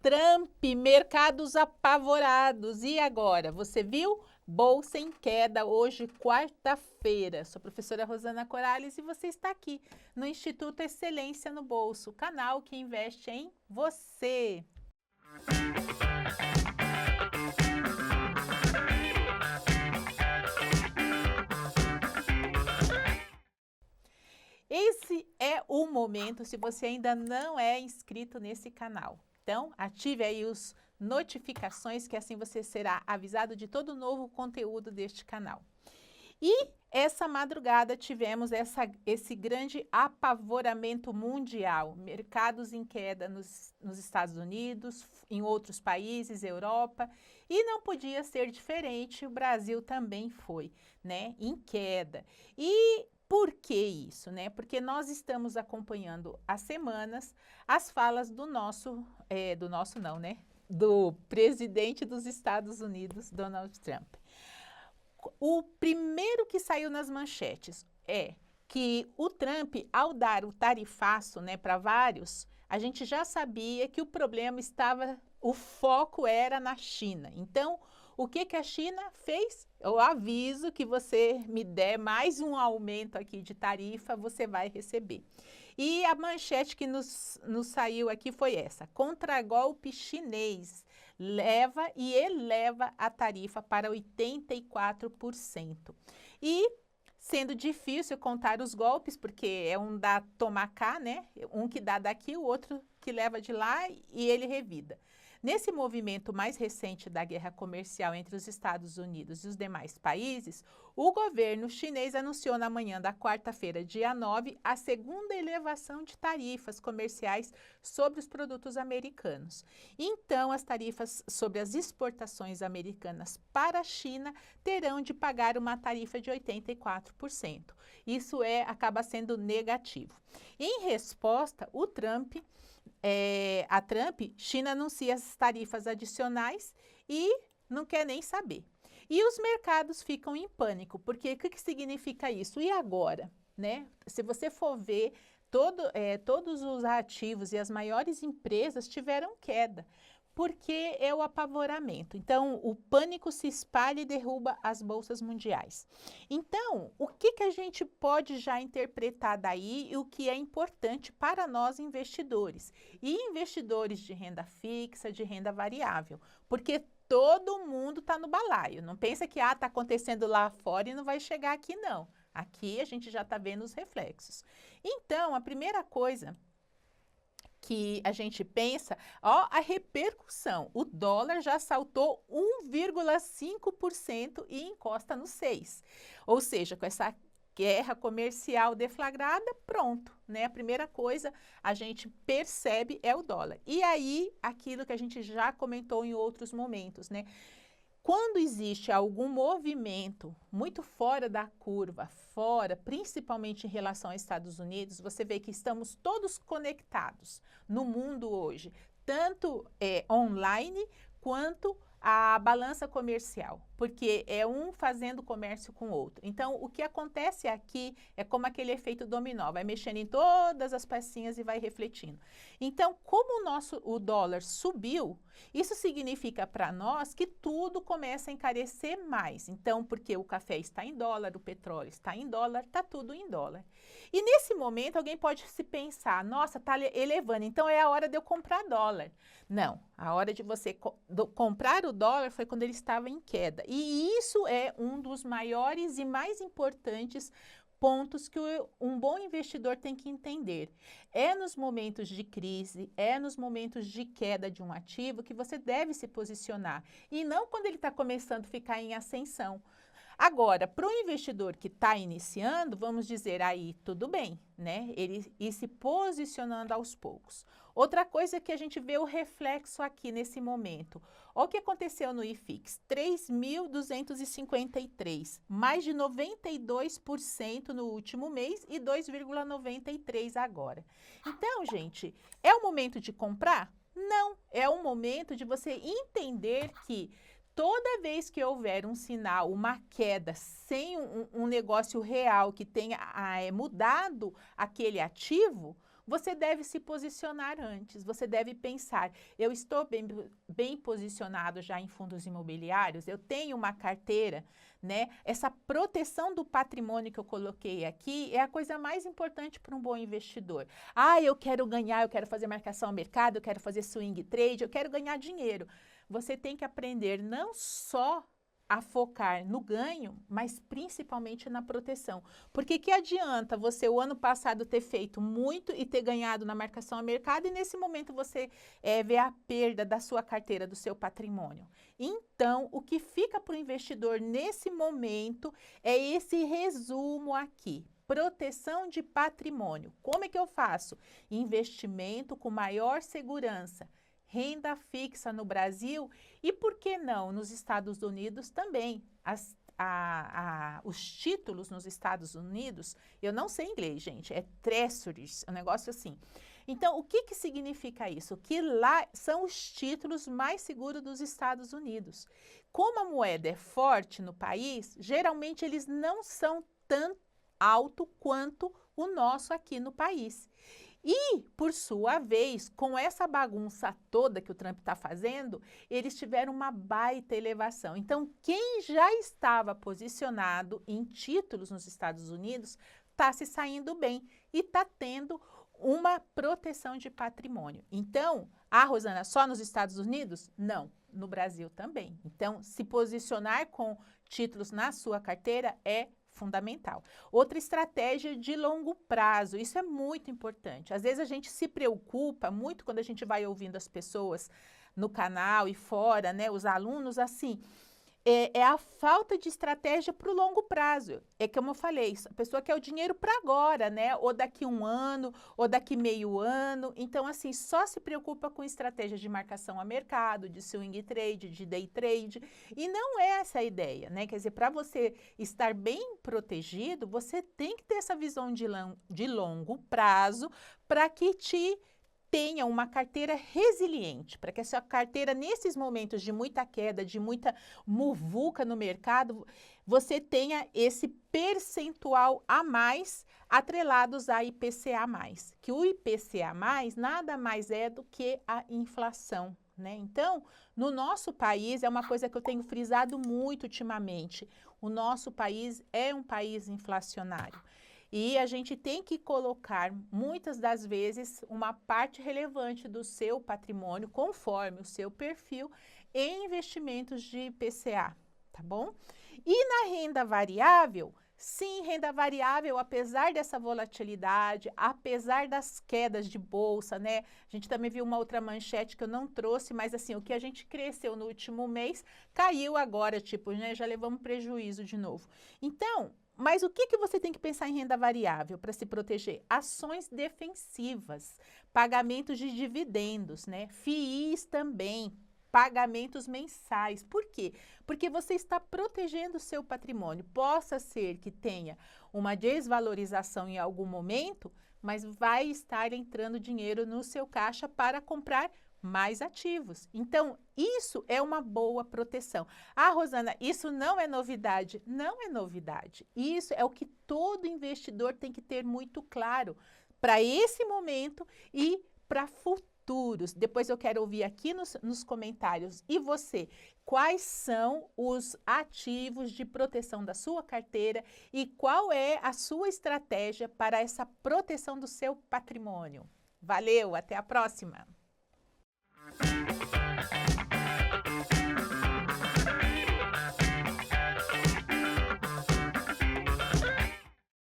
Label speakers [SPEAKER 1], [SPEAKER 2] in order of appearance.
[SPEAKER 1] Trump, mercados apavorados. E agora? Você viu? Bolsa em queda hoje, quarta-feira. Sou a professora Rosana Corales e você está aqui no Instituto Excelência no Bolso, o canal que investe em você. Esse é o momento, se você ainda não é inscrito nesse canal. Então, ative aí as notificações, que assim você será avisado de todo novo conteúdo deste canal. E essa madrugada tivemos esse grande apavoramento mundial, mercados em queda nos Estados Unidos, em outros países, Europa, e não podia ser diferente, o Brasil também foi, né, em queda. E por que isso, né? Porque nós estamos acompanhando há semanas as falas do do presidente dos Estados Unidos, Donald Trump. O primeiro que saiu nas manchetes é que o Trump, ao dar o tarifaço, né, para vários, a gente já sabia que o problema estava, o foco era na China. Então, o que a China fez? Eu aviso que você me der mais um aumento aqui de tarifa, você vai receber. E a manchete que nos saiu aqui foi essa: contragolpe chinês leva e eleva a tarifa para 84%. E sendo difícil contar os golpes, porque é um dá toma cá, né? Um que dá daqui, o outro que leva de lá e ele revida. Nesse movimento mais recente da guerra comercial entre os Estados Unidos e os demais países, o governo chinês anunciou na manhã da quarta-feira, dia 9, a segunda elevação de tarifas comerciais sobre os produtos americanos. Então, as tarifas sobre as exportações americanas para a China terão de pagar uma tarifa de 84%. Isso acaba sendo negativo. Em resposta, a Trump, China anuncia as tarifas adicionais e não quer nem saber. E os mercados ficam em pânico, porque o que significa isso? E agora, né? Se você for ver, todos os ativos e as maiores empresas tiveram queda, porque é o apavoramento. Então, o pânico se espalha e derruba as bolsas mundiais. Então, o que a gente pode já interpretar daí e o que é importante para nós investidores? E investidores de renda fixa, de renda variável, porque todo mundo está no balaio. Não pensa que está acontecendo lá fora e não vai chegar aqui, não. Aqui a gente já está vendo os reflexos. Então, a primeira coisa que a gente pensa, ó, a repercussão. O dólar já saltou 1,5% e encosta no 6%. Ou seja, com essa guerra comercial deflagrada, pronto, né? A primeira coisa a gente percebe é o dólar. E aí, aquilo que a gente já comentou em outros momentos, né? Quando existe algum movimento muito fora da curva, principalmente em relação aos Estados Unidos, você vê que estamos todos conectados no mundo hoje, tanto online quanto a balança comercial, porque é um fazendo comércio com o outro. Então, o que acontece aqui é como aquele efeito dominó, vai mexendo em todas as pecinhas e vai refletindo. Então, como o dólar subiu, isso significa para nós que tudo começa a encarecer mais. Então, porque o café está em dólar, o petróleo está em dólar, está tudo em dólar. E nesse momento, alguém pode se pensar, nossa, está elevando, então é a hora de eu comprar dólar. Não, a hora de você comprar o dólar foi quando ele estava em queda. E isso é um dos maiores e mais importantes pontos que um bom investidor tem que entender. É nos momentos de crise, é nos momentos de queda de um ativo que você deve se posicionar. E não quando ele está começando a ficar em ascensão. Agora, para o investidor que está iniciando, vamos dizer aí, tudo bem, né? Ele ir se posicionando aos poucos. Outra coisa que a gente vê o reflexo aqui nesse momento. Olha o que aconteceu no IFIX, 3.253, mais de 92% no último mês e 2,93% agora. Então, gente, é o momento de comprar? Não, é o momento de você entender que toda vez que houver um sinal, uma queda, sem um negócio real que tenha mudado aquele ativo, você deve se posicionar antes, você deve pensar, eu estou bem posicionado já em fundos imobiliários, eu tenho uma carteira, né? Essa proteção do patrimônio que eu coloquei aqui é a coisa mais importante para um bom investidor. Ah, eu quero ganhar, eu quero fazer marcação ao mercado, eu quero fazer swing trade, eu quero ganhar dinheiro. Você tem que aprender não só a focar no ganho, mas principalmente na proteção. Porque que adianta você o ano passado ter feito muito e ter ganhado na marcação ao mercado e nesse momento você vê a perda da sua carteira, do seu patrimônio. Então, o que fica para o investidor nesse momento é esse resumo aqui. Proteção de patrimônio. Como é que eu faço? Investimento com maior segurança. Renda fixa no Brasil e, por que não, nos Estados Unidos também. Os títulos nos Estados Unidos, eu não sei inglês, gente, é treasuries, é um negócio assim. Então, o que que significa isso? Que lá são os títulos mais seguros dos Estados Unidos. Como a moeda é forte no país, geralmente eles não são tão alto quanto o nosso aqui no país. E, por sua vez, com essa bagunça toda que o Trump está fazendo, eles tiveram uma baita elevação. Então, quem já estava posicionado em títulos nos Estados Unidos está se saindo bem e está tendo uma proteção de patrimônio. Então, Rosana, só nos Estados Unidos? Não, no Brasil também. Então, se posicionar com títulos na sua carteira é fundamental. Outra estratégia de longo prazo, isso é muito importante. Às vezes a gente se preocupa muito quando a gente vai ouvindo as pessoas no canal e fora, né, os alunos, assim, é a falta de estratégia para o longo prazo. É como eu falei, a pessoa quer o dinheiro para agora, né? Ou daqui um ano, ou daqui meio ano. Então, assim, só se preocupa com estratégia de marcação a mercado, de swing trade, de day trade. E não é essa a ideia, né? Quer dizer, para você estar bem protegido, você tem que ter essa visão de longo prazo para que te tenha uma carteira resiliente, para que essa carteira, nesses momentos de muita queda, de muita muvuca no mercado, você tenha esse percentual a mais atrelados a IPCA+, que o IPCA+, nada mais é do que a inflação, né? Então, no nosso país, é uma coisa que eu tenho frisado muito ultimamente, o nosso país é um país inflacionário. E a gente tem que colocar, muitas das vezes, uma parte relevante do seu patrimônio, conforme o seu perfil, em investimentos de IPCA, tá bom? E na renda variável, sim, renda variável, apesar dessa volatilidade, apesar das quedas de bolsa, né? A gente também viu uma outra manchete que eu não trouxe, mas assim, o que a gente cresceu no último mês, caiu agora, tipo, né? Já levamos prejuízo de novo. Então, mas o que que você tem que pensar em renda variável para se proteger? Ações defensivas, pagamentos de dividendos, né? FIIs também, pagamentos mensais. Por quê? Porque você está protegendo o seu patrimônio. Possa ser que tenha uma desvalorização em algum momento, mas vai estar entrando dinheiro no seu caixa para comprar mais ativos. Então, isso é uma boa proteção. Ah, Rosana, isso não é novidade. Não é novidade. Isso é o que todo investidor tem que ter muito claro para esse momento e para futuros. Depois eu quero ouvir aqui nos comentários. E você, quais são os ativos de proteção da sua carteira e qual é a sua estratégia para essa proteção do seu patrimônio? Valeu, até a próxima!